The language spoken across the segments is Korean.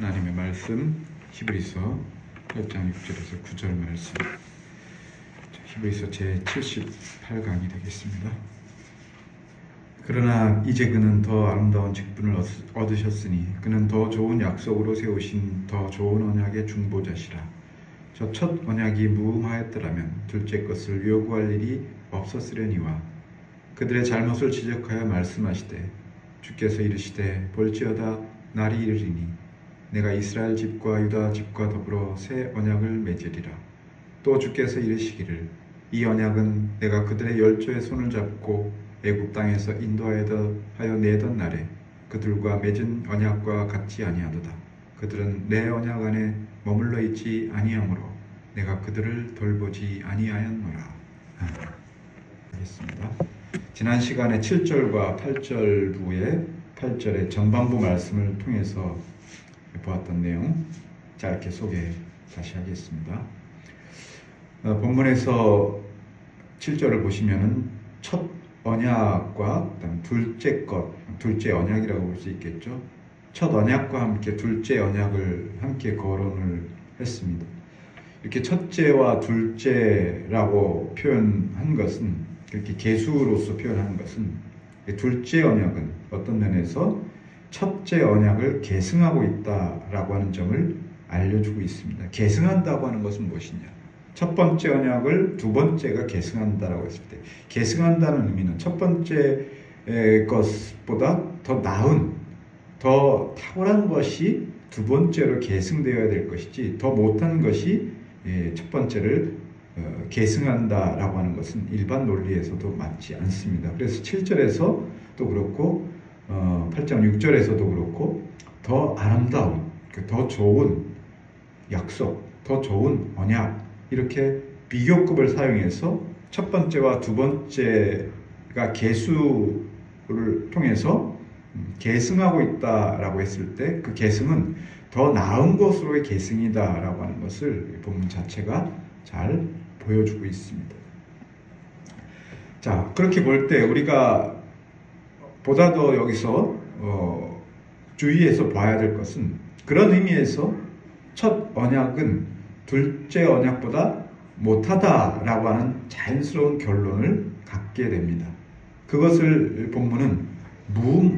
하나님의 말씀 히브리서 8장 6절에서 9절 말씀, 히브리서 제78강이 되겠습니다. 그러나 이제 그는 더 아름다운 직분을 얻으셨으니 그는 더 좋은 약속으로 세우신 더 좋은 언약의 중보자시라. 저 첫 언약이 무음하였더라면 둘째 것을 요구할 일이 없었으려니와 그들의 잘못을 지적하여 말씀하시되 주께서 이르시되 볼지어다 날이 이르리니 내가 이스라엘 집과 유다 집과 더불어 새 언약을 맺으리라. 또 주께서 이르시기를 이 언약은 내가 그들의 열조의 손을 잡고 애굽 땅에서 인도하여 내던 날에 그들과 맺은 언약과 같지 아니하도다. 그들은 내 언약 안에 머물러 있지 아니하므로 내가 그들을 돌보지 아니하였노라. 알겠습니다. 지난 시간에 7절과 8절부의 8절의 전반부 말씀을 통해서 보았던 내용 짧게 소개 다시 하겠습니다. 본문에서 7절을 보시면은 첫 언약과 그다음 둘째 언약이라고 볼 수 있겠죠. 첫 언약과 함께 둘째 언약을 함께 거론을 했습니다. 이렇게 첫째와 둘째라고 표현한 것은, 이렇게 계수로서 표현한 것은, 둘째 언약은 어떤 면에서 첫째 언약을 계승하고 있다라고 하는 점을 알려주고 있습니다. 계승한다고 하는 것은 무엇이냐? 첫 번째 언약을 두 번째가 계승한다라고 했을 때, 계승한다는 의미는 첫 번째 것보다 더 나은, 더 탁월한 것이 두 번째로 계승되어야 될 것이지, 더 못한 것이 첫 번째를 계승한다라고 하는 것은 일반 논리에서도 맞지 않습니다. 그래서 7절에서 또 그렇고 8장 6절에서도 그렇고 더 아름다운, 더 좋은 약속, 더 좋은 언약, 이렇게 비교급을 사용해서 첫 번째와 두 번째가 계수를 통해서 계승하고 있다라고 했을 때 그 계승은 더 나은 것으로의 계승이다라고 하는 것을 본문 자체가 잘 보여주고 있습니다. 자, 그렇게 볼 때 우리가 보다 더 여기서 주의해서 봐야 될 것은, 그런 의미에서 첫 언약은 둘째 언약보다 못하다라고 하는 자연스러운 결론을 갖게 됩니다. 그것을 본문은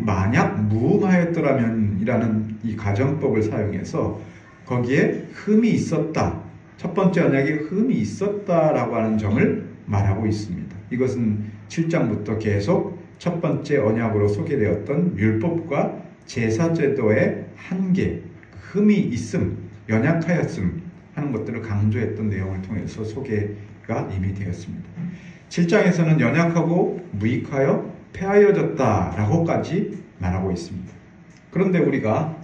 만약 무음하였더라면이라는 이 가정법을 사용해서 거기에 흠이 있었다, 첫 번째 언약에 흠이 있었다라고 하는 점을 말하고 있습니다. 이것은 7장부터 계속 첫 번째 언약으로 소개되었던 율법과 제사제도의 한계, 흠이 있음, 연약하였음 하는 것들을 강조했던 내용을 통해서 소개가 이미 되었습니다. 7장에서는 연약하고 무익하여 폐하여졌다라고까지 말하고 있습니다. 그런데 우리가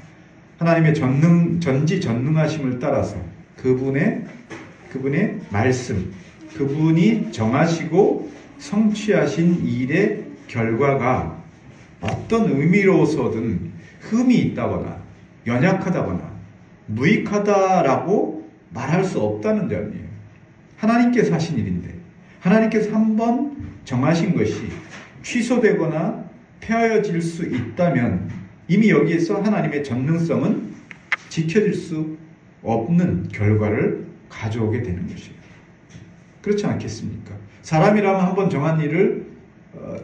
하나님의 전지전능하심을 따라서 그분의 말씀, 그분이 정하시고 성취하신 일의 결과가 어떤 의미로서든 흠이 있다거나 연약하다거나 무익하다라고 말할 수 없다는 점이에요. 하나님께서 하신 일인데, 하나님께서 한번 정하신 것이 취소되거나 폐하여질 수 있다면 이미 여기에서 하나님의 전능성은 지켜질 수 없는 결과를 가져오게 되는 것이에요. 그렇지 않겠습니까? 사람이라면 한번 정한 일을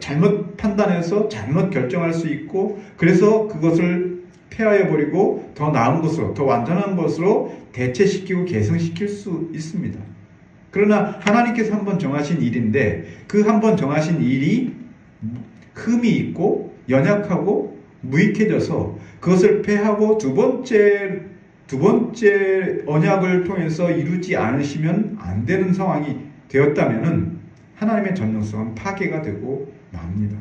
잘못 판단해서 잘못 결정할 수 있고, 그래서 그것을 폐하여버리고 더 나은 것으로, 더 완전한 것으로 대체시키고 계승시킬 수 있습니다. 그러나 하나님께서 한번 정하신 일인데 그 한번 정하신 일이 흠이 있고 연약하고 무익해져서 그것을 폐하고 두 번째 언약을 통해서 이루지 않으시면 안 되는 상황이 되었다면은 하나님의 전능성은 파괴가 되고 맙니다.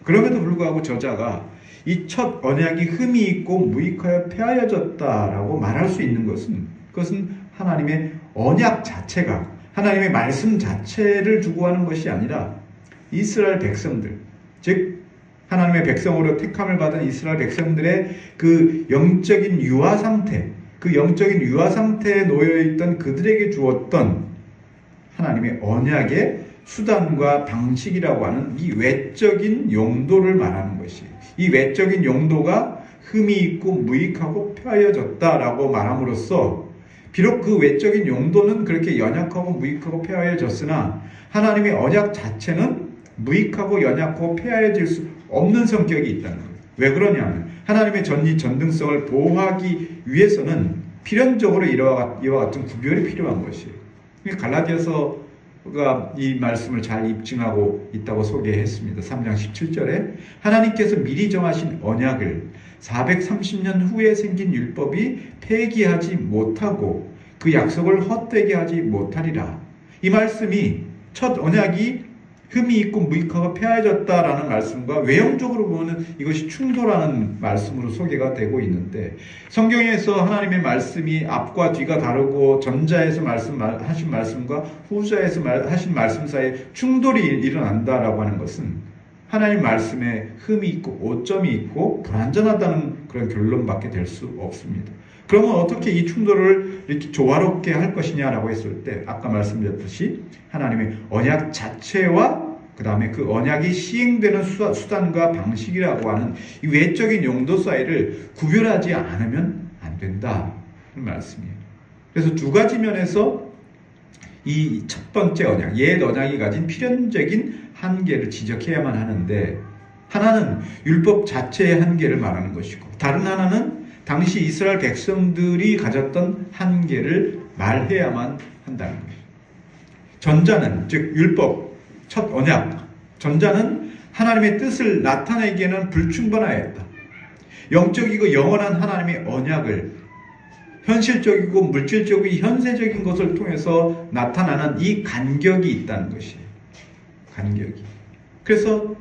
그럼에도 불구하고 저자가 이 첫 언약이 흠이 있고 무익하여 폐하여졌다라고 말할 수 있는 것은, 그것은 하나님의 언약 자체가, 하나님의 말씀 자체를 두고 하는 것이 아니라 이스라엘 백성들, 즉 하나님의 백성으로 택함을 받은 이스라엘 백성들의 그 영적인 유아 상태, 그 영적인 유아 상태에 놓여있던 그들에게 주었던 하나님의 언약의 수단과 방식이라고 하는 이 외적인 용도를 말하는 것이에요. 이 외적인 용도가 흠이 있고 무익하고 폐하여졌다라고 말함으로써 비록 그 외적인 용도는 그렇게 연약하고 무익하고 폐하여졌으나 하나님의 언약 자체는 무익하고 연약하고 폐하여질 수 없는 성격이 있다는 거예요. 왜 그러냐면 하나님의 전능성을 보호하기 위해서는 필연적으로 이와 같은 구별이 필요한 것이에요. 갈라디아서가 이 말씀을 잘 입증하고 있다고 소개했습니다. 3장 17절에 하나님께서 미리 정하신 언약을 430년 후에 생긴 율법이 폐기하지 못하고 그 약속을 헛되게 하지 못하리라. 이 말씀이 첫 언약이 흠이 있고 무익하고 폐하여졌다라는 말씀과 외형적으로 보면 이것이 충돌하는 말씀으로 소개가 되고 있는데, 성경에서 하나님의 말씀이 앞과 뒤가 다르고 전자에서 하신 말씀과 후자에서 하신 말씀 사이에 충돌이 일어난다라고 하는 것은 하나님 말씀에 흠이 있고 오점이 있고 불완전하다는 그런 결론밖에 될 수 없습니다. 그러면 어떻게 이 충돌을 이렇게 조화롭게 할 것이냐라고 했을 때, 아까 말씀드렸듯이 하나님의 언약 자체와 그 다음에 그 언약이 시행되는 수단과 방식이라고 하는 이 외적인 용도 사이를 구별하지 않으면 안 된다는 말씀이에요. 그래서 두 가지 면에서 이 첫 번째 언약, 옛 언약이 가진 필연적인 한계를 지적해야만 하는데, 하나는 율법 자체의 한계를 말하는 것이고, 다른 하나는 당시 이스라엘 백성들이 가졌던 한계를 말해야만 한다는 것이죠. 전자는, 즉 율법, 첫 언약, 전자는 하나님의 뜻을 나타내기에는 불충분하였다. 영적이고 영원한 하나님의 언약을 현실적이고 물질적이고 현세적인 것을 통해서 나타나는 이 간격이 있다는 것이에요. 간격이. 그래서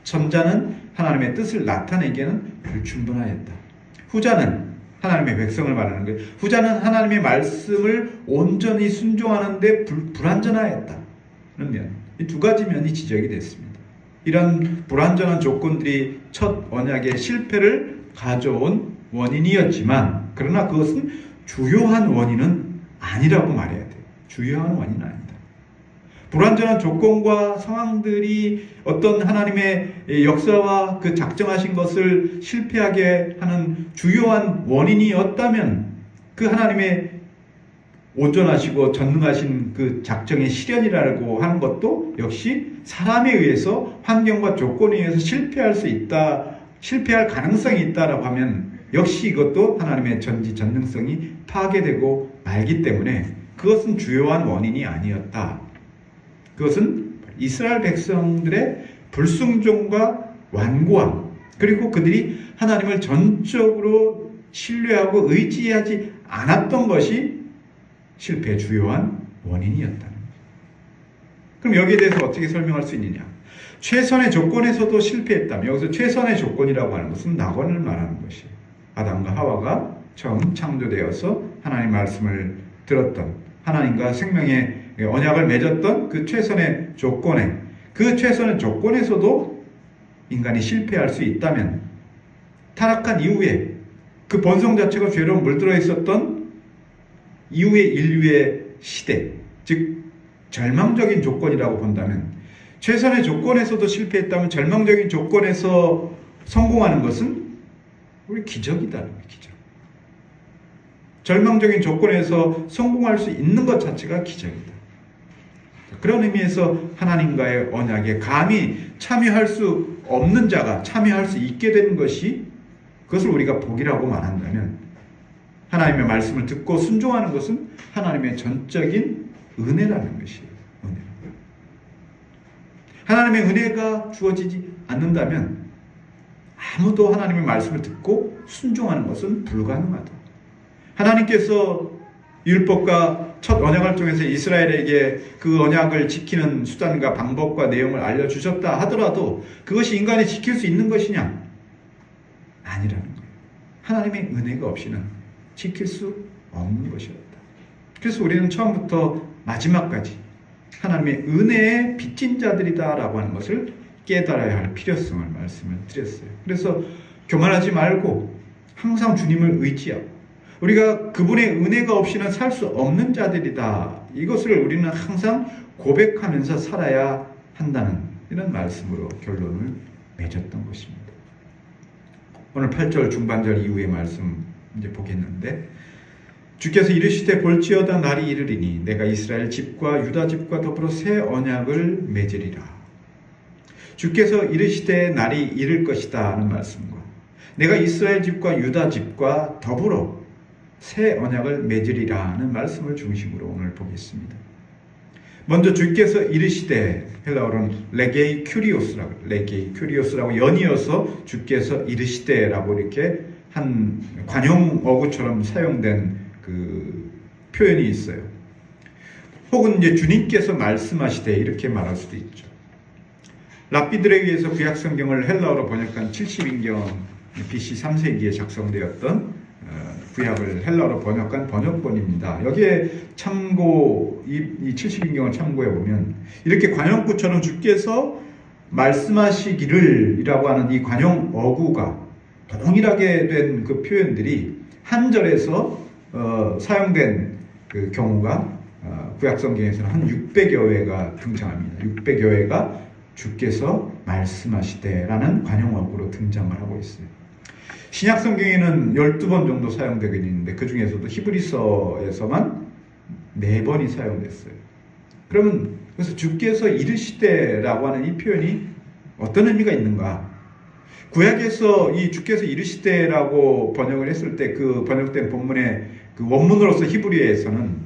전자는 하나님의 뜻을 나타내기에는 불충분하였다. 후자는 하나님의 백성을 말하는 거예요. 후자는 하나님의 말씀을 온전히 순종하는데 불완전하였다는 면, 이 두 가지 면이 지적이 됐습니다. 이런 불완전한 조건들이 첫 언약의 실패를 가져온 원인이었지만, 그러나 그것은 주요한 원인은 아니라고 말해야 돼요. 주요한 원인은 아니다. 불완전한 조건과 상황들이 어떤 하나님의 역사와 그 작정하신 것을 실패하게 하는 주요한 원인이었다면, 그 하나님의 온전하시고 전능하신 그 작정의 실현이라고 하는 것도 역시 사람에 의해서, 환경과 조건에 의해서 실패할 가능성이 있다라고 하면 역시 이것도 하나님의 전능성이 파괴되고 말기 때문에 그것은 주요한 원인이 아니었다. 그것은 이스라엘 백성들의 불순종과 완고함, 그리고 그들이 하나님을 전적으로 신뢰하고 의지하지 않았던 것이 실패의 주요한 원인이었다는 거예요. 그럼 여기에 대해서 어떻게 설명할 수 있느냐? 최선의 조건에서도 실패했다면, 여기서 최선의 조건이라고 하는 것은 낙원을 말하는 것이에요. 아담과 하와가 처음 창조되어서 하나님 말씀을 들었던, 하나님과 생명의 언약을 맺었던 그 최선의 조건에, 그 최선의 조건에서도 인간이 실패할 수 있다면, 타락한 이후에 그 본성 자체가 죄로 물들어 있었던 이후의 인류의 시대, 즉 절망적인 조건이라고 본다면, 최선의 조건에서도 실패했다면 절망적인 조건에서 성공하는 것은 우리 기적이다는 거예요. 기적. 절망적인 조건에서 성공할 수 있는 것 자체가 기적이다. 그런 의미에서 하나님과의 언약에 감히 참여할 수 없는 자가 참여할 수 있게 된 것이, 그것을 우리가 복이라고 말한다면, 하나님의 말씀을 듣고 순종하는 것은 하나님의 전적인 은혜라는 것이에요. 은혜. 하나님의 은혜가 주어지지 않는다면 아무도 하나님의 말씀을 듣고 순종하는 것은 불가능하다. 하나님께서 율법과 첫 언약을 통해서 이스라엘에게 그 언약을 지키는 수단과 방법과 내용을 알려주셨다 하더라도 그것이 인간이 지킬 수 있는 것이냐? 아니라는 거예요. 하나님의 은혜가 없이는 지킬 수 없는 것이었다. 그래서 우리는 처음부터 마지막까지 하나님의 은혜에 빚진 자들이다라고 하는 것을 깨달아야 할 필요성을 말씀을 드렸어요. 그래서 교만하지 말고 항상 주님을 의지하고, 우리가 그분의 은혜가 없이는 살 수 없는 자들이다, 이것을 우리는 항상 고백하면서 살아야 한다는 이런 말씀으로 결론을 맺었던 것입니다. 오늘 8절 중반절 이후의 말씀 이제 보겠는데, 주께서 이르시되 볼지어다 날이 이르리니 내가 이스라엘 집과 유다 집과 더불어 새 언약을 맺으리라. 주께서 이르시되 날이 이를 것이다 하는 말씀과 내가 이스라엘 집과 유다 집과 더불어 새 언약을 맺으리라 하는 말씀을 중심으로 오늘 보겠습니다. 먼저 주께서 이르시되, 헬라어로는 레게이 큐리오스라고 연이어서 주께서 이르시되라고 이렇게 한 관용 어구처럼 사용된 그 표현이 있어요. 혹은 이제 주님께서 말씀하시되 이렇게 말할 수도 있죠. 랍비들에 의해서 구약 성경을 헬라어로 번역한 70인경 BC 3세기에 작성되었던 구약을 헬라어로 번역한 번역본입니다. 여기에 참고 이 70인경을 참고해 보면 이렇게 관용구처럼 주께서 말씀하시기를 이라고 하는 이 관용 어구가 동일하게 된 그 표현들이 한 절에서 사용된 그 경우가 구약 성경에서는 한 600여 회가 등장합니다. 600여 회가 주께서 말씀하시되라는 관용 어구로 등장을 하고 있어요. 신약 성경에는 12번 정도 사용되고 있는데 그 중에서도 히브리서에서만 4번이 사용됐어요. 그러면 그래서 주께서 이르시되라고 하는 이 표현이 어떤 의미가 있는가? 구약에서 이 주께서 이르시되라고 번역을 했을 때 그 번역된 본문의 그 원문으로서 히브리어에서는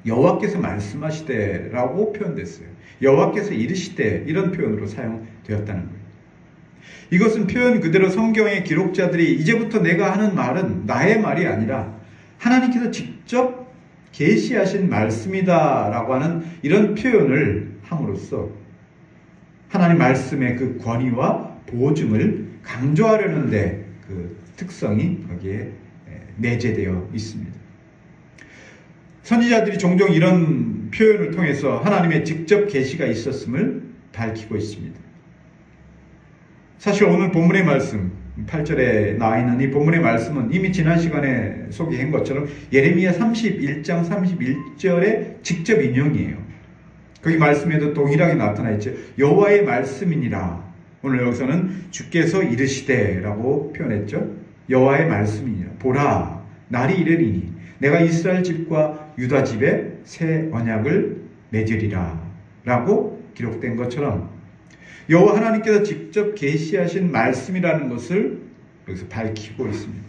여호와께서 말씀하시되라고 표현됐어요. 여호와께서 이르시되 이런 표현으로 사용되었다는 거예요. 이것은 표현 그대로 성경의 기록자들이 이제부터 내가 하는 말은 나의 말이 아니라 하나님께서 직접 계시하신 말씀이다라고 하는 이런 표현을 함으로써 하나님 말씀의 그 권위와 보증을 강조하려는 데 그 특성이 거기에 내재되어 있습니다. 선지자들이 종종 이런 표현을 통해서 하나님의 직접 계시가 있었음을 밝히고 있습니다. 사실 오늘 본문의 말씀 8절에 나와 있는 이 본문의 말씀은 이미 지난 시간에 소개한 것처럼 예레미야 31장 31절의 직접 인용이에요. 거기 말씀에도 동일하게 나타나 있죠. 여호와의 말씀이니라. 오늘 여기서는 주께서 이르시되라고 표현했죠. 여호와의 말씀이니라. 보라, 날이 이르리니 내가 이스라엘 집과 유다 집에 새 언약을 맺으리라 라고 기록된 것처럼 여호와 하나님께서 직접 계시하신 말씀이라는 것을 여기서 밝히고 있습니다.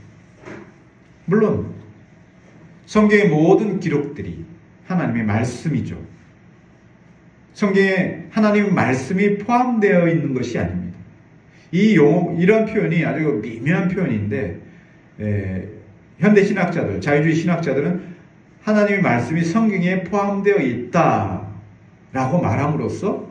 물론 성경의 모든 기록들이 하나님의 말씀이죠. 성경에 하나님의 말씀이 포함되어 있는 것이 아닙니다. 이런 표현이 아주 미묘한 표현인데 현대 신학자들, 자유주의 신학자들은 하나님의 말씀이 성경에 포함되어 있다라고 말함으로써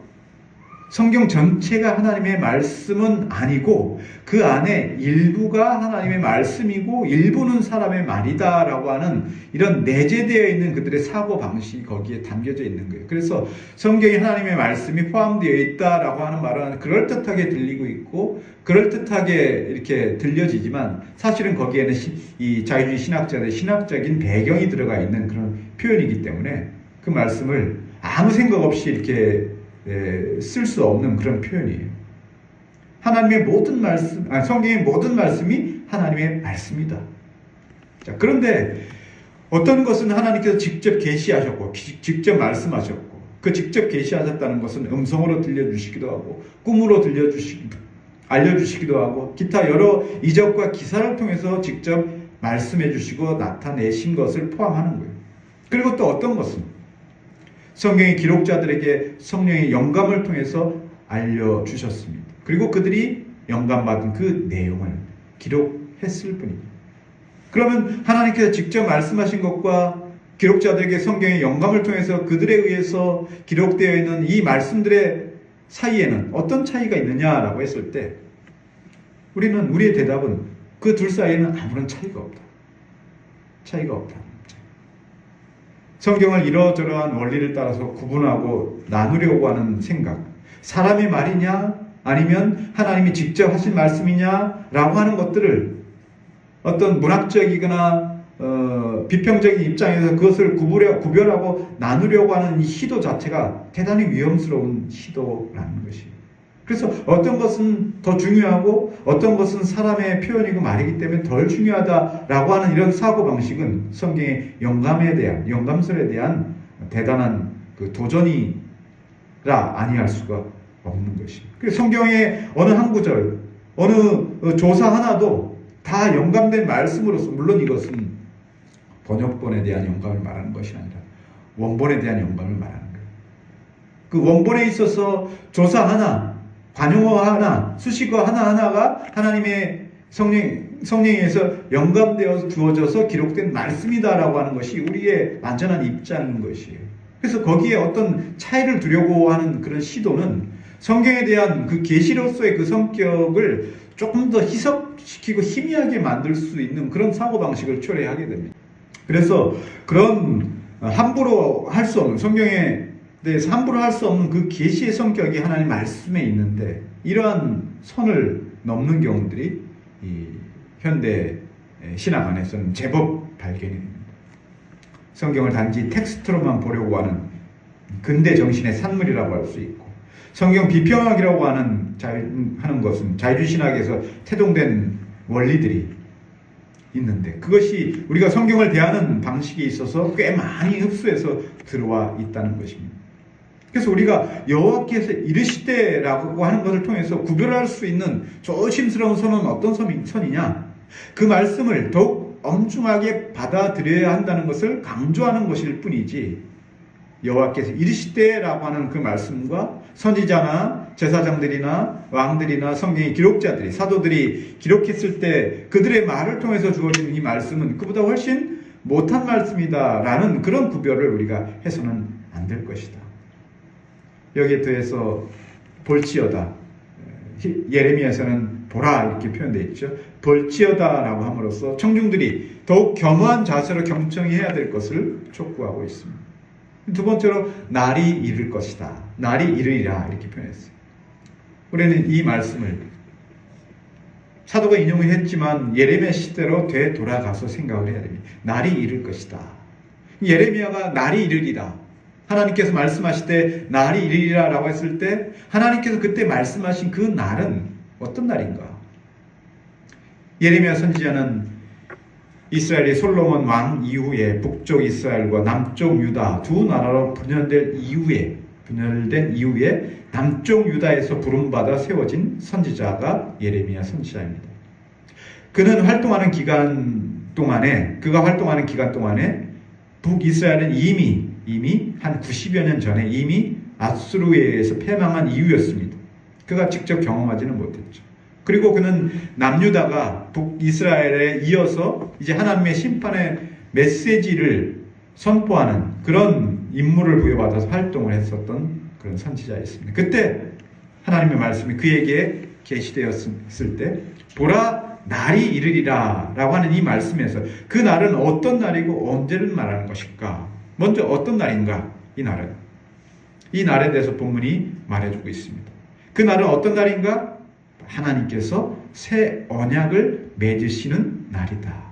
성경 전체가 하나님의 말씀은 아니고 그 안에 일부가 하나님의 말씀이고 일부는 사람의 말이다라고 하는 이런 내재되어 있는 그들의 사고방식이 거기에 담겨져 있는 거예요. 그래서 성경에 하나님의 말씀이 포함되어 있다라고 하는 말은 그럴듯하게 들리고 있고 그럴듯하게 이렇게 들려지지만 사실은 거기에는 이 자유주의 신학자들의 신학적인 배경이 들어가 있는 그런 표현이기 때문에 그 말씀을 아무 생각 없이 이렇게 쓸 수 없는 그런 표현이에요. 하나님의 모든 말씀, 성경의 모든 말씀이 하나님의 말씀이다. 자, 그런데 어떤 것은 하나님께서 직접 계시하셨고, 직접 말씀하셨고, 그 직접 계시하셨다는 것은 음성으로 들려주시기도 하고, 꿈으로 알려주시기도 하고, 기타 여러 이적과 기사를 통해서 직접 말씀해 주시고 나타내신 것을 포함하는 거예요. 그리고 또 어떤 것은 성경의 기록자들에게 성령의 영감을 통해서 알려주셨습니다. 그리고 그들이 영감받은 그 내용을 기록했을 뿐입니다. 그러면 하나님께서 직접 말씀하신 것과 기록자들에게 성경의 영감을 통해서 그들에 의해서 기록되어 있는 이 말씀들의 사이에는 어떤 차이가 있느냐라고 했을 때 우리의 대답은 그 둘 사이에는 아무런 차이가 없다. 차이가 없다. 성경을 이러저러한 원리를 따라서 구분하고 나누려고 하는 생각, 사람의 말이냐 아니면 하나님이 직접 하신 말씀이냐 라고 하는 것들을 어떤 문학적이거나 비평적인 입장에서 그것을 구별하고 나누려고 하는 이 시도 자체가 대단히 위험스러운 시도라는 것이에요. 그래서 어떤 것은 더 중요하고 어떤 것은 사람의 표현이고 말이기 때문에 덜 중요하다라고 하는 이런 사고방식은 성경의 영감에 대한, 영감설에 대한 대단한 그 도전이라 아니할 수가 없는 것입니다. 그래서 성경의 어느 한 구절, 어느 조사 하나도 다 영감된 말씀으로서, 물론 이것은 번역본에 대한 영감을 말하는 것이 아니라 원본에 대한 영감을 말하는 거예요. 그 원본에 있어서 조사 하나, 관용어 하나, 수식어 하나하나가 하나님의 성령에 의해서 영감되어 주어져서 기록된 말씀이다라고 하는 것이 우리의 완전한 입장인 것이에요. 그래서 거기에 어떤 차이를 두려고 하는 그런 시도는 성경에 대한 그 계시로서의 그 성격을 조금 더 희석시키고 희미하게 만들 수 있는 그런 사고방식을 초래하게 됩니다. 그래서 그런 함부로 할 수 없는, 성경에 대해서 함부로 할 수 없는 그 계시의 성격이 하나님 말씀에 있는데, 이러한 선을 넘는 경우들이 이 현대 신학 안에서는 제법 발견이 됩니다. 성경을 단지 텍스트로만 보려고 하는 근대 정신의 산물이라고 할 수 있고, 성경 비평학이라고 하는 것은 자유주의신학에서 태동된 원리들이 있는데, 그것이 우리가 성경을 대하는 방식에 있어서 꽤 많이 흡수해서 들어와 있다는 것입니다. 그래서 우리가 여호와께서 이르시되라고 하는 것을 통해서 구별할 수 있는 조심스러운 선은 어떤 선이냐, 그 말씀을 더욱 엄중하게 받아들여야 한다는 것을 강조하는 것일 뿐이지, 여호와께서 이르시되라고 하는 그 말씀과 선지자나 제사장들이나 왕들이나 성경의 기록자들이, 사도들이 기록했을 때 그들의 말을 통해서 주어진 이 말씀은 그보다 훨씬 못한 말씀이다라는 그런 구별을 우리가 해서는 안 될 것이다. 여기에 더해서 볼지어다, 예레미야에서는 보라 이렇게 표현되어 있죠. 볼지어다라고 함으로써 청중들이 더욱 겸허한 자세로 경청해야 될 것을 촉구하고 있습니다. 두 번째로 날이 이를 것이다, 날이 이르리라 이렇게 표현했어요. 우리는 이 말씀을 사도가 인용을 했지만 예레미야 시대로 되돌아가서 생각을 해야 됩니다. 날이 이를 것이다. 예레미야가 날이 이르리라, 하나님께서 말씀하실 때 날이 이르리라 라고 했을 때 하나님께서 그때 말씀하신 그 날은 어떤 날인가? 예레미야 선지자는 이스라엘이 솔로몬 왕 이후에 북쪽 이스라엘과 남쪽 유다 두 나라로 분열된 이후에 남쪽 유다에서 부름받아 세워진 선지자가 예레미야 선지자입니다. 그가 활동하는 기간 동안에 북이스라엘은 이미 한 90여 년 전에 이미 아수르에 의해서 패망한 이후였습니다. 그가 직접 경험하지는 못했죠. 그리고 그는 남유다가 북이스라엘에 이어서 이제 하나님의 심판의 메시지를 선포하는 그런 임무를 부여받아서 활동을 했었던 그런 선지자였습니다. 그때 하나님의 말씀이 그에게 계시되었을 때 보라 날이 이르리라 라고 하는 이 말씀에서 그 날은 어떤 날이고 언제를 말하는 것일까? 먼저 어떤 날인가? 이 날에 대해서 본문이 말해주고 있습니다. 그 날은 어떤 날인가? 하나님께서 새 언약을 맺으시는 날이다.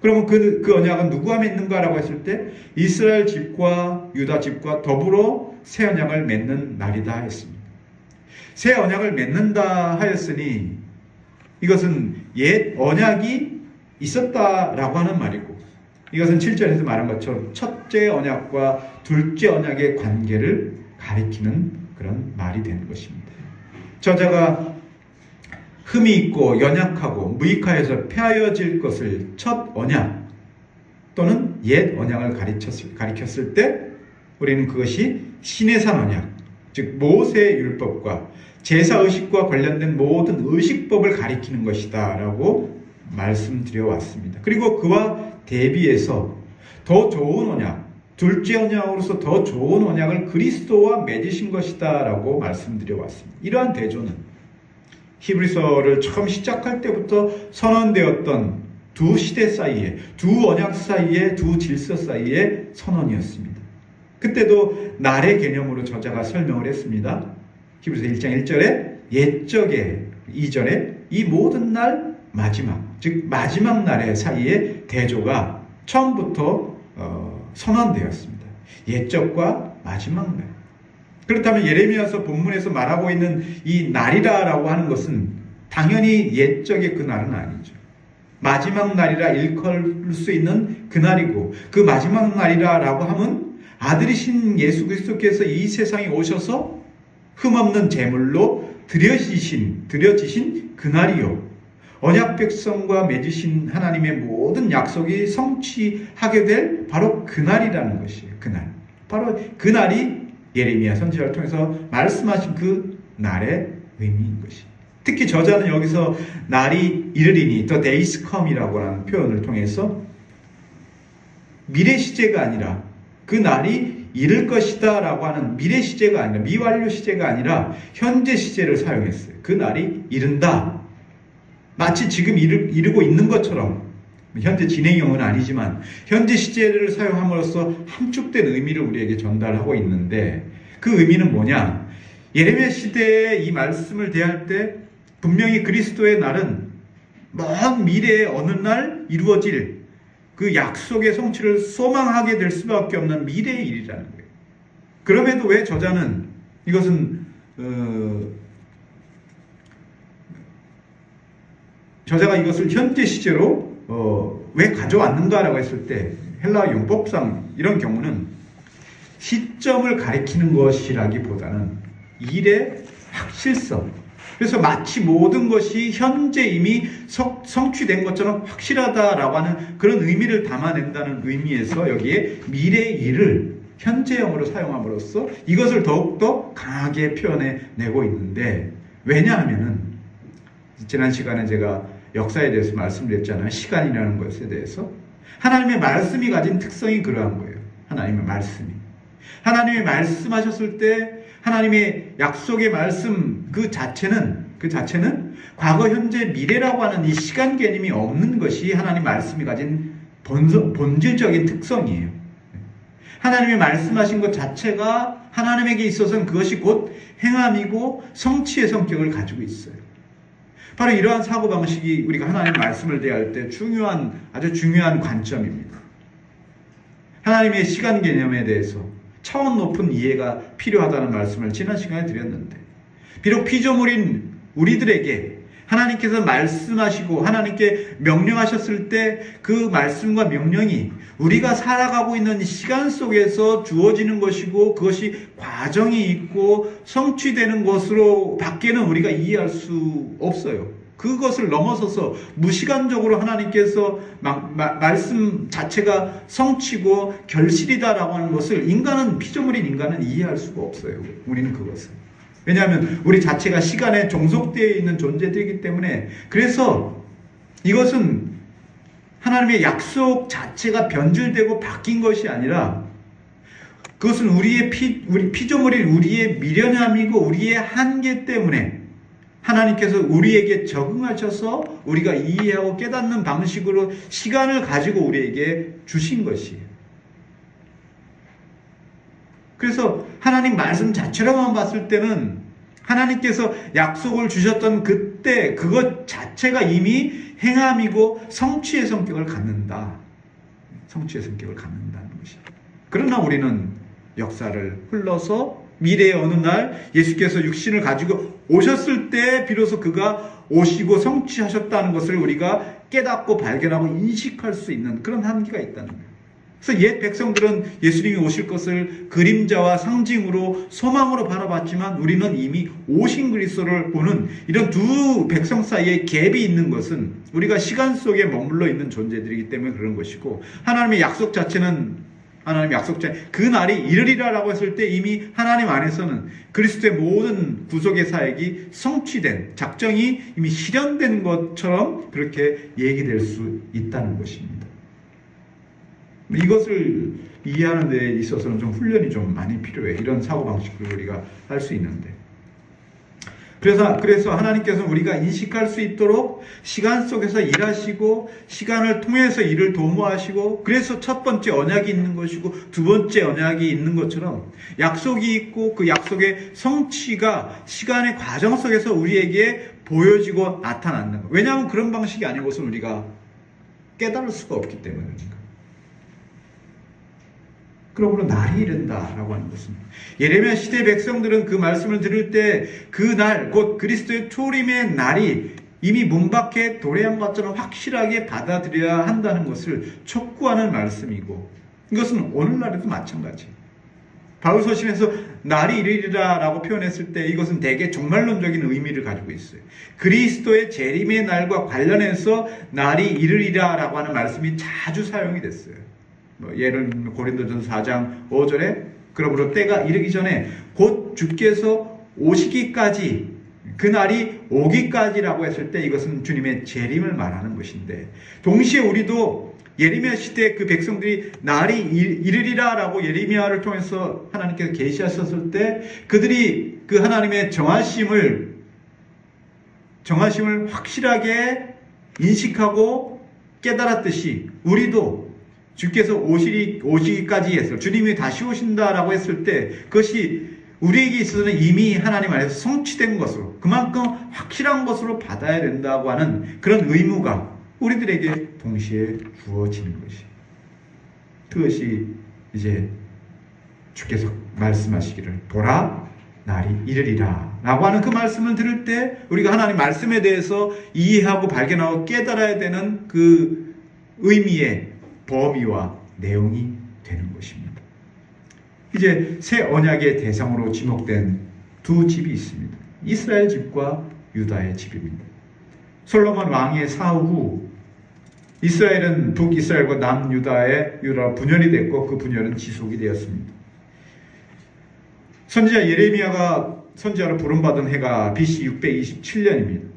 그러면 그 언약은 누구와 맺는가라고 했을 때 이스라엘 집과 유다 집과 더불어 새 언약을 맺는 날이다 했습니다. 새 언약을 맺는다 하였으니 이것은 옛 언약이 있었다라고 하는 말이고, 이것은 7절에서 말한 것처럼 첫째 언약과 둘째 언약의 관계를 가리키는 그런 말이 되는 것입니다. 저자가 흠이 있고 연약하고 무익하여서 폐하여질 것을 첫 언약 또는 옛 언약을 가리켰을 때 우리는 그것이 시내산 언약, 즉 모세의 율법과 제사의식과 관련된 모든 의식법을 가리키는 것이다 라고 말씀드려 왔습니다. 그리고 그와 대비해서 더 좋은 언약, 둘째 언약으로서 더 좋은 언약을 그리스도와 맺으신 것이다 라고 말씀드려 왔습니다. 이러한 대조는 히브리서를 처음 시작할 때부터 선언되었던 두 시대 사이에, 두 언약 사이에, 두 질서 사이의 선언이었습니다. 그때도 날의 개념으로 저자가 설명을 했습니다. 히브리서 1장 1절에 옛적에 이전에 이 모든 날 마지막, 즉 마지막 날의 사이에 대조가 처음부터 선언되었습니다. 옛적과 마지막 날. 그렇다면 예레미야서 본문에서 말하고 있는 이 날이라라고 하는 것은 당연히 옛적의 그 날은 아니죠. 마지막 날이라 일컬 수 있는 그 날이고, 그 마지막 날이라라고 하면 아들이신 예수 그리스도께서 이 세상에 오셔서 흠없는 제물로 드려지신 그 날이요, 언약 백성과 맺으신 하나님의 모든 약속이 성취하게 될 바로 그 날이라는 것이에요. 그 날, 바로 그 날이 예레미야 선지자를 통해서 말씀하신 그 날의 의미인 것입니다. 특히 저자는 여기서 날이 이르리니, the days come이라고 하는 표현을 통해서 미래 시제가 아니라 그 날이 이를 것이다 라고 하는 미래 시제가 아니라, 미완료 시제가 아니라 현재 시제를 사용했어요. 그 날이 이른다. 마치 지금 이르고 있는 것처럼, 현재 진행형은 아니지만 현재 시제를 사용함으로써 함축된 의미를 우리에게 전달하고 있는데, 그 의미는 뭐냐? 예레미야 시대에 이 말씀을 대할 때 분명히 그리스도의 날은 먼 미래의 어느 날 이루어질 그 약속의 성취를 소망하게 될 수밖에 없는 미래의 일이라는 거예요. 그럼에도 왜 저자는 이것은 저자가 이것을 현재 시제로 왜 가져왔는가라고 했을 때, 헬라 용법상 이런 경우는 시점을 가리키는 것이라기보다는 일의 확실성, 그래서 마치 모든 것이 현재 이미 성취된 것처럼 확실하다라고 하는 그런 의미를 담아낸다는 의미에서 여기에 미래의 일을 현재형으로 사용함으로써 이것을 더욱더 강하게 표현해내고 있는데, 왜냐하면은 지난 시간에 제가 역사에 대해서 말씀드렸잖아요. 시간이라는 것에 대해서. 하나님의 말씀이 가진 특성이 그러한 거예요. 하나님의 말씀이. 하나님이 말씀하셨을 때 하나님의 약속의 말씀 그 자체는 과거, 현재, 미래라고 하는 이 시간 개념이 없는 것이 하나님 말씀이 가진 본질적인 특성이에요. 하나님이 말씀하신 것 자체가 하나님에게 있어서는 그것이 곧 행함이고 성취의 성격을 가지고 있어요. 바로 이러한 사고방식이 우리가 하나님 말씀을 대할 때 아주 중요한 관점입니다. 하나님의 시간 개념에 대해서 차원 높은 이해가 필요하다는 말씀을 지난 시간에 드렸는데, 비록 피조물인 우리들에게 하나님께서 말씀하시고 하나님께 명령하셨을 때 그 말씀과 명령이 우리가 살아가고 있는 시간 속에서 주어지는 것이고, 그것이 과정이 있고 성취되는 것으로 밖에는 우리가 이해할 수 없어요. 그것을 넘어서서 무시간적으로 하나님께서 말씀 자체가 성취고 결실이다라고 하는 것을 피조물인 인간은 이해할 수가 없어요. 우리는 그것을. 왜냐하면 우리 자체가 시간에 종속되어 있는 존재들이기 때문에. 그래서 이것은 하나님의 약속 자체가 변질되고 바뀐 것이 아니라, 그것은 우리 피조물인 우리의 미련함이고 우리의 한계 때문에 하나님께서 우리에게 적응하셔서 우리가 이해하고 깨닫는 방식으로 시간을 가지고 우리에게 주신 것이에요. 그래서 하나님 말씀 자체로만 봤을 때는 하나님께서 약속을 주셨던 그때 그것 자체가 이미 행함이고 성취의 성격을 갖는다. 성취의 성격을 갖는다는 것이에요. 그러나 우리는 역사를 흘러서 미래의 어느 날 예수께서 육신을 가지고 오셨을 때 비로소 그가 오시고 성취하셨다는 것을 우리가 깨닫고 발견하고 인식할 수 있는 그런 한계가 있다는 거예요. 그래서 옛 백성들은 예수님이 오실 것을 그림자와 상징으로 소망으로 바라봤지만, 우리는 이미 오신 그리스도를 보는 이런 두 백성 사이에 갭이 있는 것은 우리가 시간 속에 머물러 있는 존재들이기 때문에 그런 것이고, 하나님의 약속 자체는 그 날이 이르리라라고 했을 때 이미 하나님 안에서는 그리스도의 모든 구속의 사역이 성취된, 작정이 이미 실현된 것처럼 그렇게 얘기될 수 있다는 것입니다. 이것을 이해하는 데 있어서는 좀 훈련이 좀 많이 필요해요. 이런 사고방식을 우리가 할 수 있는데. 그래서 하나님께서 우리가 인식할 수 있도록 시간 속에서 일하시고 시간을 통해서 일을 도모하시고, 그래서 첫 번째 언약이 있는 것이고 두 번째 언약이 있는 것처럼 약속이 있고 그 약속의 성취가 시간의 과정 속에서 우리에게 보여지고 나타나는 것. 왜냐하면 그런 방식이 아닌 것은 우리가 깨달을 수가 없기 때문입니다. 그러므로 날이 이른다라고 하는 것입니다. 예레미야 시대 백성들은 그 말씀을 들을 때 그 날, 곧 그리스도의 초림의 날이 이미 문 밖에 도래한 것처럼 확실하게 받아들여야 한다는 것을 촉구하는 말씀이고, 이것은 오늘날에도 마찬가지예요. 바울서신에서 날이 이르리라 라고 표현했을 때 이것은 대개 종말론적인 의미를 가지고 있어요. 그리스도의 재림의 날과 관련해서 날이 이르리라 라고 하는 말씀이 자주 사용이 됐어요. 예를 들면 고린도전서 4장 5절에 그러므로 때가 이르기 전에 곧 주께서 오시기까지, 그 날이 오기까지라고 했을 때 이것은 주님의 재림을 말하는 것인데, 동시에 우리도 예레미야 시대 그 백성들이 날이 이르리라 라고 예레미야를 통해서 하나님께서 계시하셨을 때 그들이 그 하나님의 정하심을 확실하게 인식하고 깨달았듯이 우리도 주께서 오시기까지 했을, 주님이 다시 오신다라고 했을 때 그것이 우리에게 있어서는 이미 하나님 안에서 성취된 것으로, 그만큼 확실한 것으로 받아야 된다고 하는 그런 의무가 우리들에게 동시에 주어지는 것이, 그것이 이제 주께서 말씀하시기를 보라 날이 이르리라 라고 하는 그 말씀을 들을 때 우리가 하나님 말씀에 대해서 이해하고 발견하고 깨달아야 되는 그 의미의 범위와 내용이 되는 것입니다. 이제 새 언약의 대상으로 지목된 두 집이 있습니다. 이스라엘 집과 유다의 집입니다. 솔로몬 왕의 사후 후 이스라엘은 북이스라엘과 남유다의 분열이 됐고 그 분열은 지속이 되었습니다. 선지자 예레미야가 선지자로 부름받은 해가 BC 627년입니다.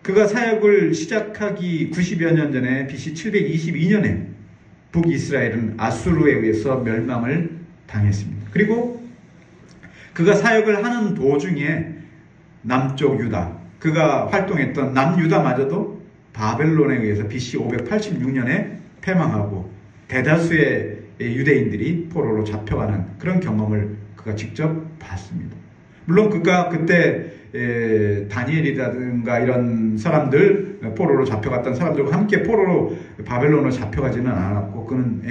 그가 사역을 시작하기 90여 년 전에 BC 722년에 북이스라엘은 아수르에 의해서 멸망을 당했습니다. 그리고 그가 사역을 하는 도중에 남쪽 유다, 그가 활동했던 남유다마저도 바벨론에 의해서 BC 586년에 패망하고 대다수의 유대인들이 포로로 잡혀가는 그런 경험을 그가 직접 봤습니다. 물론 그가 그때 다니엘이라든가 이런 사람들, 포로로 잡혀갔던 사람들과 함께 포로로 바벨론으로 잡혀가지는 않았고 그는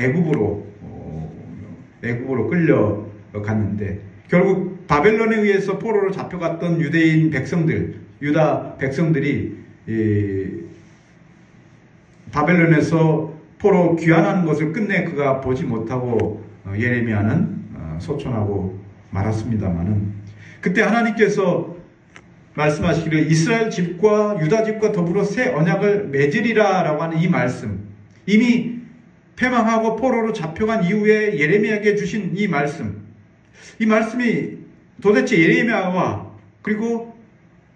애굽으로 끌려갔는데, 결국 바벨론에 의해서 포로로 잡혀갔던 유대인 백성들, 유다 백성들이 바벨론에서 포로 귀환하는 것을 끝내 그가 보지 못하고 예레미야는 소천하고 말았습니다마는, 그때 하나님께서 말씀하시기를 이스라엘 집과 유다 집과 더불어 새 언약을 맺으리라 라고 하는 이 말씀, 이미 패망하고 포로로 잡혀간 이후에 예레미야에게 주신 이 말씀이 도대체 예레미야와 그리고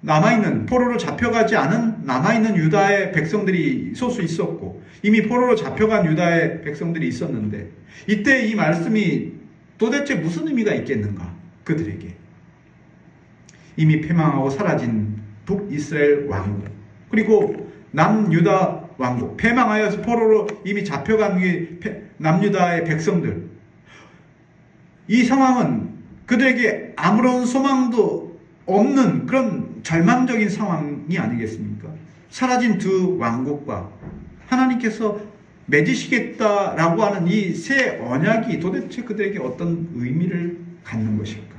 남아있는, 포로로 잡혀가지 않은 남아있는 유다의 백성들이 소수 있었고 이미 포로로 잡혀간 유다의 백성들이 있었는데, 이때 이 말씀이 도대체 무슨 의미가 있겠는가? 그들에게 이미 패망하고 사라진 북이스라엘 왕국, 그리고 남유다 왕국, 패망하여서 포로로 이미 잡혀간 남유다의 백성들, 이 상황은 그들에게 아무런 소망도 없는 그런 절망적인 상황이 아니겠습니까? 사라진 두 왕국과 하나님께서 맺으시겠다라고 하는 이 새 언약이 도대체 그들에게 어떤 의미를 갖는 것일까?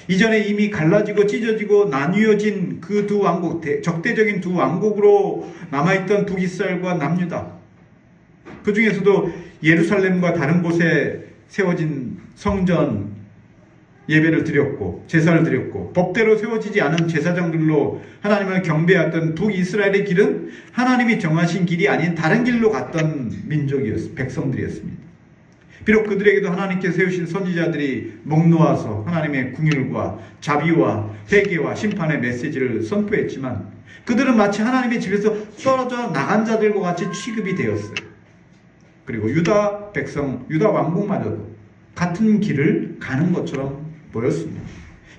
이전에 이미 갈라지고 찢어지고 나뉘어진 그 두 왕국, 적대적인 두 왕국으로 남아있던 북이스라엘과 남유다, 그 중에서도 예루살렘과 다른 곳에 세워진 성전 예배를 드렸고 제사를 드렸고 법대로 세워지지 않은 제사장들로 하나님을 경배했던 북이스라엘의 길은 하나님이 정하신 길이 아닌 다른 길로 갔던 백성들이었습니다. 비록 그들에게도 하나님께서 세우신 선지자들이 목 놓아서 하나님의 긍휼과 자비와 회개와 심판의 메시지를 선포했지만 그들은 마치 하나님의 집에서 떨어져 나간 자들과 같이 취급이 되었어요. 그리고 유다 왕국마저도 같은 길을 가는 것처럼 보였습니다.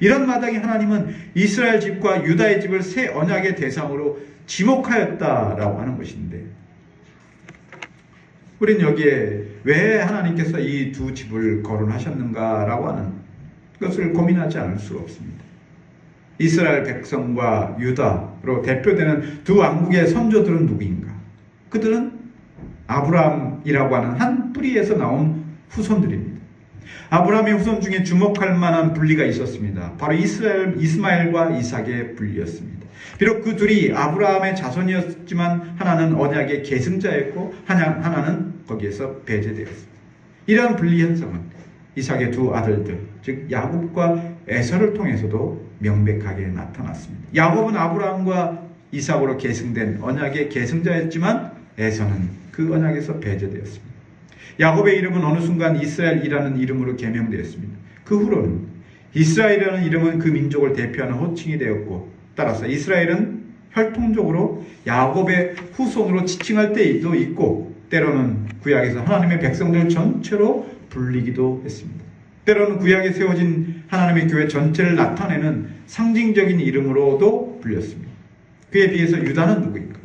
이런 마당에 하나님은 이스라엘 집과 유다의 집을 새 언약의 대상으로 지목하였다라고 하는 것인데, 우리는 여기에 왜 하나님께서 이 두 집을 거론하셨는가라고 하는 것을 고민하지 않을 수가 없습니다. 이스라엘 백성과 유다로 대표되는 두 왕국의 선조들은 누구인가? 그들은 아브라함이라고 하는 한 뿌리에서 나온 후손들입니다. 아브라함의 후손 중에 주목할 만한 분리가 있었습니다. 바로 이스마엘과 이삭의 분리였습니다. 비록 그 둘이 아브라함의 자손이었지만 하나는 언약의 계승자였고 하나는 거기에서 배제되었습니다. 이러한 분리 현상은 이삭의 두 아들들, 즉 야곱과 에서를 통해서도 명백하게 나타났습니다. 야곱은 아브라함과 이삭으로 계승된 언약의 계승자였지만 에서는 그 언약에서 배제되었습니다. 야곱의 이름은 어느 순간 이스라엘이라는 이름으로 개명되었습니다. 그 후로는 이스라엘이라는 이름은 그 민족을 대표하는 호칭이 되었고, 따라서 이스라엘은 혈통적으로 야곱의 후손으로 지칭할 때도 있고, 때로는 구약에서 하나님의 백성들 전체로 불리기도 했습니다. 때로는 구약에 세워진 하나님의 교회 전체를 나타내는 상징적인 이름으로도 불렸습니다. 그에 비해서 유다는 누구인가?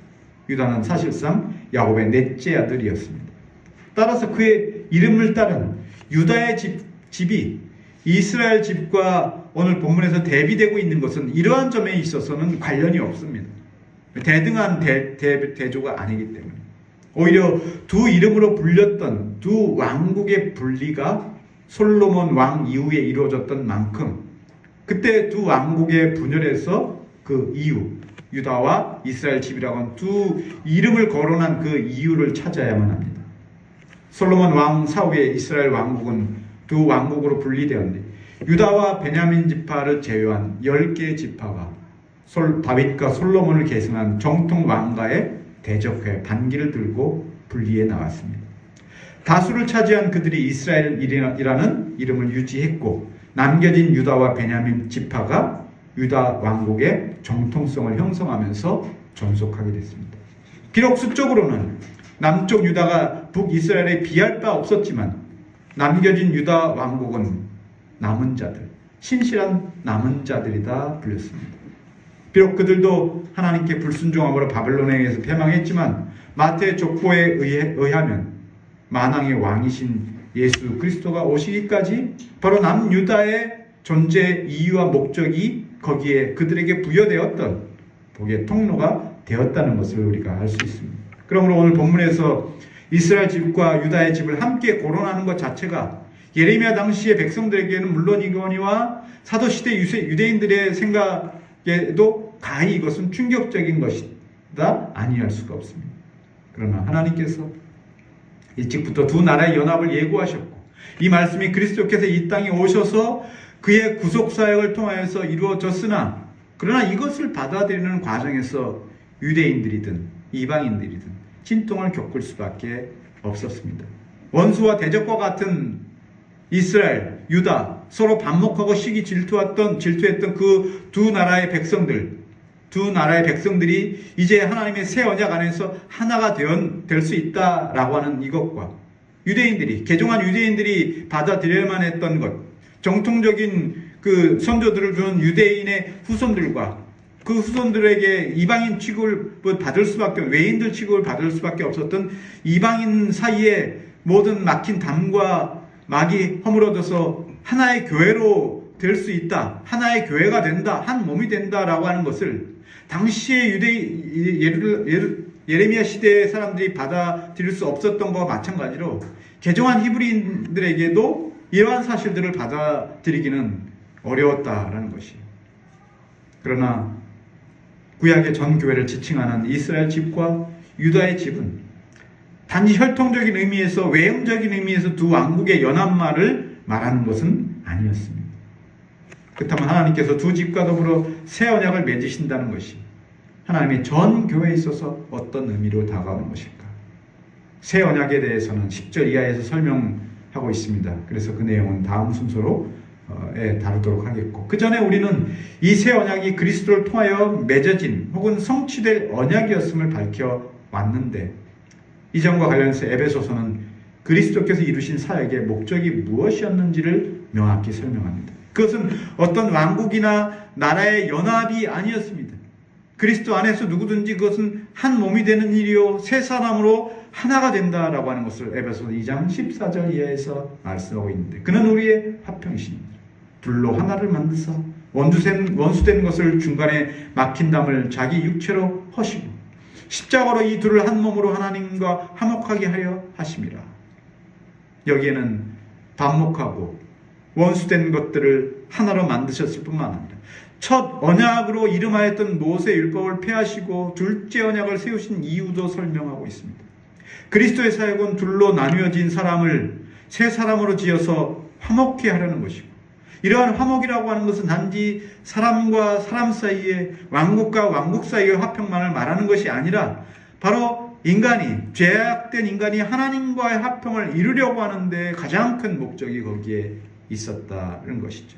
유다는 사실상 야곱의 넷째 아들이었습니다. 따라서 그의 이름을 따른 유다의 집이 이스라엘 집과 오늘 본문에서 대비되고 있는 것은 이러한 점에 있어서는 관련이 없습니다. 대등한 대조가 아니기 때문에. 오히려 두 이름으로 불렸던 두 왕국의 분리가 솔로몬 왕 이후에 이루어졌던 만큼 그때 두 왕국의 분열에서 그 이유, 유다와 이스라엘 집이라고 하는 두 이름을 거론한 그 이유를 찾아야만 합니다. 솔로몬 왕 사후에 이스라엘 왕국은 두 왕국으로 분리되었는데 유다와 베냐민 지파를 제외한 10개의 지파가 다윗과 솔로몬을 계승한 정통 왕가의 대적회 반기를 들고 분리해 나왔습니다. 다수를 차지한 그들이 이스라엘이라는 이름을 유지했고 남겨진 유다와 베냐민 지파가 유다 왕국의 정통성을 형성하면서 존속하게 됐습니다. 비록 수적으로는 남쪽 유다가 북이스라엘에 비할 바 없었지만 남겨진 유다 왕국은 남은 자들, 신실한 남은 자들이다 불렸습니다. 비록 그들도 하나님께 불순종함으로 바벨론에 의해서 패망했지만 마태 족보에 의하면 만왕의 왕이신 예수 그리스도가 오시기까지 바로 남유다의 존재 이유와 목적이 거기에 그들에게 부여되었던 복의 통로가 되었다는 것을 우리가 알 수 있습니다. 그러므로 오늘 본문에서 이스라엘 집과 유다의 집을 함께 거론하는 것 자체가 예레미야 당시의 백성들에게는 물론이거니와 사도시대 유대인들의 생각에도 가히 이것은 충격적인 것이다 아니할 수가 없습니다. 그러나 하나님께서 일찍부터 두 나라의 연합을 예고하셨고 이 말씀이 그리스도께서 이 땅에 오셔서 그의 구속사역을 통하여서 이루어졌으나 그러나 이것을 받아들이는 과정에서 유대인들이든 이방인들이든 진통을 겪을 수밖에 없었습니다. 원수와 대적과 같은 이스라엘, 유다 서로 반목하고 시기 질투했던 그 두 나라의 백성들이 이제 하나님의 새 언약 안에서 하나가 될 수 있다라고 하는 이것과 개종한 유대인들이 받아들여야만 했던 것, 정통적인 그 선조들을 주는 유대인의 후손들과 그 후손들에게 이방인 취급을 받을 수밖에 외인들 취급을 받을 수밖에 없었던 이방인 사이에 모든 막힌 담과 막이 허물어져서 하나의 교회로 될 수 있다, 하나의 교회가 된다, 한 몸이 된다라고 하는 것을 당시의 예레미야 시대의 사람들이 받아들일 수 없었던 것과 마찬가지로 개종한 히브리인들에게도 이러한 사실들을 받아들이기는 어려웠다라는 것이에요. 그러나 구약의 전 교회를 지칭하는 이스라엘 집과 유다의 집은 단지 혈통적인 의미에서 외형적인 의미에서 두 왕국의 연합만을 말하는 것은 아니었습니다. 그렇다면 하나님께서 두 집과 더불어 새 언약을 맺으신다는 것이 하나님의 전 교회에 있어서 어떤 의미로 다가오는 것일까? 새 언약에 대해서는 10절 이하에서 설명하고 있습니다. 그래서 그 내용은 다음 순서로 다루도록 하겠고, 그 전에 우리는 이 새 언약이 그리스도를 통하여 맺어진 혹은 성취될 언약이었음을 밝혀왔는데, 이점과 관련해서 에베소서는 그리스도께서 이루신 사역의 목적이 무엇이었는지를 명확히 설명합니다. 그것은 어떤 왕국이나 나라의 연합이 아니었습니다. 그리스도 안에서 누구든지 그것은 한 몸이 되는 일이요 새 사람으로 하나가 된다라고 하는 것을 에베소 2장 14절 이하에서 말씀하고 있는데, 그는 우리의 화평이십니다. 불로 하나를 만드사 원수된 것을 중간에 막힌 담을 자기 육체로 허시고 십자가로 이 둘을 한 몸으로 하나님과 화목하게 하려 하심이라. 여기에는 반목하고 원수된 것들을 하나로 만드셨을 뿐만 아니라 첫 언약으로 이름하였던 모세 율법을 폐하시고 둘째 언약을 세우신 이유도 설명하고 있습니다. 그리스도의 사역은 둘로 나뉘어진 사람을 세 사람으로 지어서 화목케 하려는 것이고, 이러한 화목이라고 하는 것은 단지 사람과 사람 사이에, 왕국과 왕국 사이의 화평만을 말하는 것이 아니라 바로 인간이, 죄악된 인간이 하나님과의 화평을 이루려고 하는데 가장 큰 목적이 거기에 있었다는 것이죠.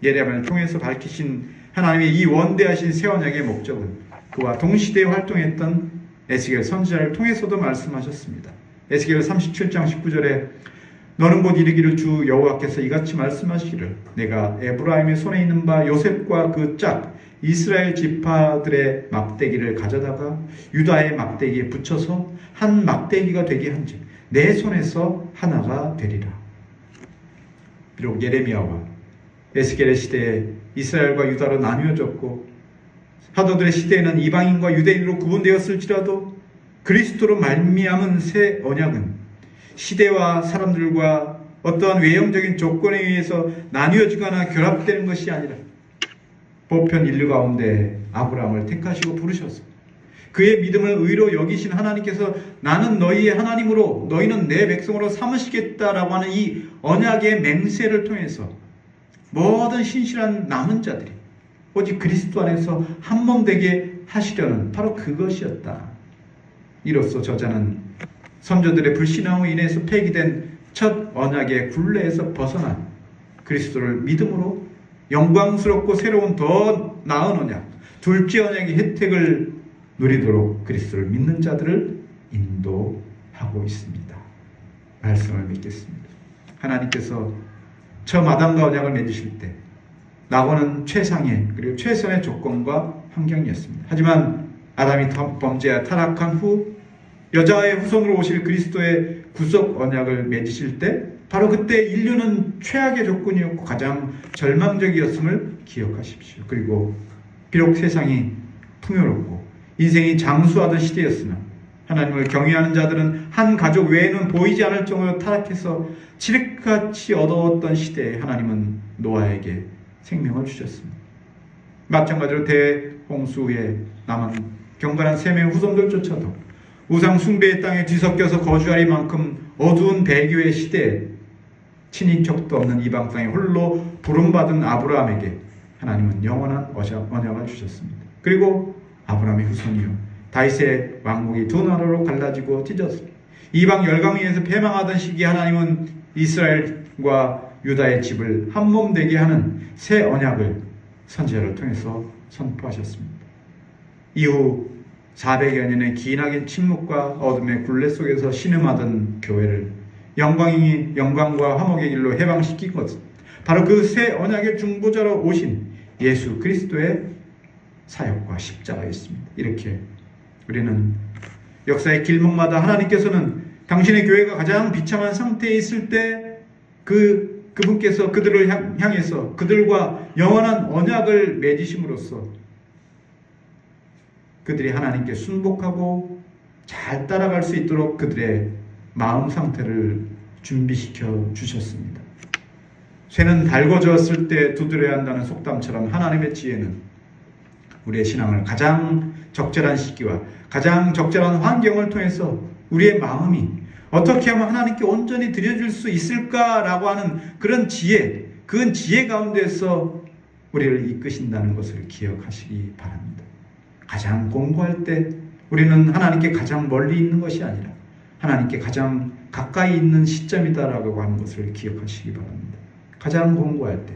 예레미야를 통해서 밝히신 하나님의 이 원대하신 새 언약의 목적은 그와 동시대에 활동했던 에스겔 선지자를 통해서도 말씀하셨습니다. 에스겔 37장 19절에 너는 곧 이르기를 주 여호와께서 이같이 말씀하시기를 내가 에브라임의 손에 있는 바 요셉과 그 짝 이스라엘 지파들의 막대기를 가져다가 유다의 막대기에 붙여서 한 막대기가 되게 한즉 내 손에서 하나가 되리라. 비록 예레미야와 에스겔의 시대에 이스라엘과 유다로 나뉘어졌고 사도들의 시대에는 이방인과 유대인으로 구분되었을지라도 그리스도로 말미암은 새 언약은 시대와 사람들과 어떠한 외형적인 조건에 의해서 나뉘어지거나 결합되는 것이 아니라 보편 인류 가운데 아브라함을 택하시고 부르셔서 그의 믿음을 의로 여기신 하나님께서 나는 너희의 하나님으로 너희는 내 백성으로 삼으시겠다라고 하는 이 언약의 맹세를 통해서 모든 신실한 남은 자들이 오직 그리스도 안에서 한 몸 되게 하시려는 바로 그것이었다. 이로써 저자는 선조들의 불신앙으로 인해서 폐기된 첫 언약의 굴레에서 벗어나 그리스도를 믿음으로 영광스럽고 새로운 더 나은 언약, 둘째 언약의 혜택을 누리도록 그리스도를 믿는 자들을 인도하고 있습니다. 말씀을 믿겠습니다. 하나님께서 처음 아담과 언약을 맺으실 때 낙원은 최상의 그리고 최선의 조건과 환경이었습니다. 하지만 아담이 범죄와 타락한 후 여자의 후손으로 오실 그리스도의 구속 언약을 맺으실 때 바로 그때 인류는 최악의 조건이었고 가장 절망적이었음을 기억하십시오. 그리고 비록 세상이 풍요롭고 인생이 장수하던 시대였으나 하나님을 경외하는 자들은 한 가족 외에는 보이지 않을 정도로 타락해서 칠흑같이 어두웠던 시대에 하나님은 노아에게 생명을 주셨습니다. 마찬가지로 대홍수 후에 남은 경건한 셈의 후손들조차도 우상 숭배의 땅에 뒤섞여서 거주하리만큼 어두운 배교의 시대에 친인척도 없는 이방 땅에 홀로 부름받은 아브라함에게 하나님은 영원한 언약을 주셨습니다. 그리고 아브라함의 후손이요 다윗의 왕국이 두 나라로 갈라지고 찢어졌습니다. 이방 열강에서 패망하던 시기에 하나님은 이스라엘과 유다의 집을 한 몸 되게 하는 새 언약을 선지자를 통해서 선포하셨습니다. 이후 400여 년의 기나긴 침묵과 어둠의 굴레 속에서 신음하던 교회를 영광과 화목의 길로 해방시킨 것은 바로 그 새 언약의 중보자로 오신 예수 그리스도의 사역과 십자가였습니다. 이렇게 우리는 역사의 길목마다 하나님께서는 당신의 교회가 가장 비참한 상태에 있을 때 그분께서 그들을 향해서 그들과 영원한 언약을 맺으심으로써 그들이 하나님께 순복하고 잘 따라갈 수 있도록 그들의 마음 상태를 준비시켜 주셨습니다. 쇠는 달궈졌을 때 두드려야 한다는 속담처럼 하나님의 지혜는 우리의 신앙을 가장 적절한 시기와 가장 적절한 환경을 통해서 우리의 마음이 어떻게 하면 하나님께 온전히 드려줄 수 있을까라고 하는 그런 지혜, 그 지혜 가운데서 우리를 이끄신다는 것을 기억하시기 바랍니다. 가장 공부할 때 우리는 하나님께 가장 멀리 있는 것이 아니라 하나님께 가장 가까이 있는 시점이다라고 하는 것을 기억하시기 바랍니다. 가장 공부할 때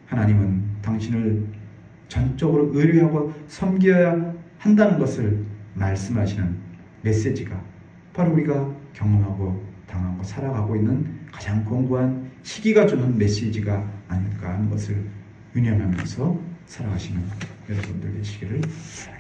하나님은 당신을 전적으로 의뢰하고 섬겨야 한다는 것을 말씀하시는 메시지가 바로 우리가 경험하고 당하고 살아가고 있는 가장 공고한 시기가 주는 메시지가 아닐까 하는 것을 유념하면서 살아가시는 여러분들 되시기를 바랍니다.